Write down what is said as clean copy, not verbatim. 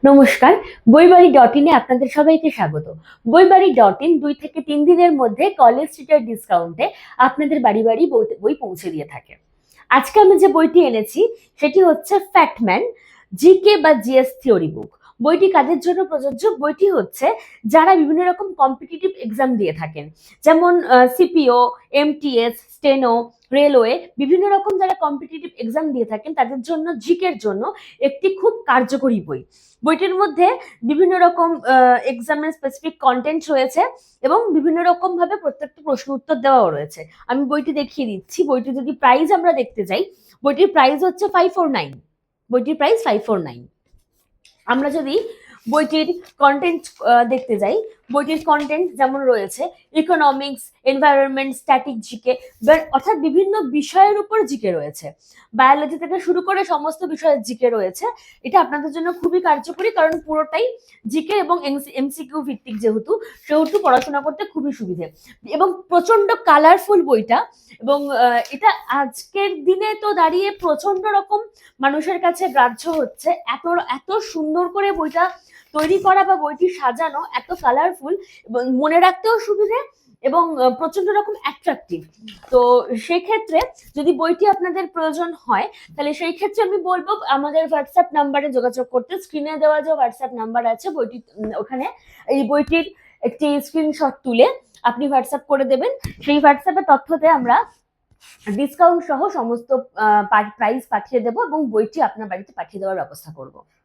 নমস্কার। বইবাড়ি.ইন আপনাদের সবাইকে স্বাগত। বইবাড়ি.ইন 2 থেকে 3 দিনের মধ্যে কলেজ স্ট্রিটের ডিসকাউন্টে আপনাদের বাড়ি বাড়ি বই পৌঁছে দিয়ে থাকে। আজকে আমি যে বইটি এনেছি সেটি হচ্ছে ফ্যাক্টম্যান জিকে বা জিএস থিওরি বুক। বইটি কাদের জন্য প্রযোজ্য? বইটি হচ্ছে যারা বিভিন্ন রকম কম্পিটিটিভ এক্সাম দিয়ে থাকেন, যেমন সিপিও, এমটিএস, স্টেনো, রেলওয়ে, বিভিন্ন রকম যারা কম্পিটিটিভ এক্সাম দিয়ে থাকেন তাদের জন্য জিকের জন্য একটি খুব কার্যকরী বই। বইটির মধ্যে বিভিন্ন রকম এক্সামের স্পেসিফিক কন্টেন্ট রয়েছে এবং বিভিন্ন রকম ভাবে প্রত্যেকটা প্রশ্ন উত্তর দেওয়াও রয়েছে। আমি বইটি দেখিয়ে দিচ্ছি। বইটি যদি প্রাইস আমরা দেখতে যাই, বইটির প্রাইস হচ্ছে 549। বইটির প্রাইস 549। আমরা যদি বইটির কন্টেন্ট দেখতে যাই, বইটির কন্টেন্ট যেমন রয়েছে ইকোনমিক্স, এনভায়রনমেন্ট, স্ট্যাটিক জিকে, অর্থাৎ বিভিন্ন বিষয়ের উপর জিকে রয়েছে। বায়োলজি থেকে শুরু করে সমস্ত বিষয়ের জিকে রয়েছে। এটা আপনাদের জন্য খুবই কার্যকরী, কারণ পুরোটাই জিকে এবং এমসিকিউ ভিত্তিক, সেহেতু পড়াশোনা করতে খুবই সুবিধে এবং প্রচন্ড কালারফুল বইটা। এবং এটা আজকের দিনে তো দাঁড়িয়ে প্রচন্ড রকম মানুষের কাছে গ্রাহ্য হচ্ছে। এত এত সুন্দর করে বইটা তৈরি করা বা বইটি সাজানো, এত কালারফুল এবং মনে রাখতেও সুবিধে এবং প্রচন্ড রকম অ্যাট্রাকটিভ। তো সেক্ষেত্রে যদি বইটি আপনাদের প্রয়োজন হয়, তাহলে সেই ক্ষেত্রে আমি বলবো আমাদের হোয়াটসঅ্যাপ নাম্বারে যোগাযোগ করতে। স্ক্রিনে দেওয়া যে হোয়াটসঅ্যাপ নাম্বার আছে বইটি, ওখানে এই বইটির একটি স্ক্রিনশট তুলে আপনি হোয়াটসঅ্যাপ করে দেবেন। সেই হোয়াটসঅ্যাপের তথ্যতে আমরা ডিসকাউন্ট সহ সমস্ত প্রাইস পাঠিয়ে দেবো এবং বইটি আপনার বাড়িতে পাঠিয়ে দেওয়ার ব্যবস্থা করব।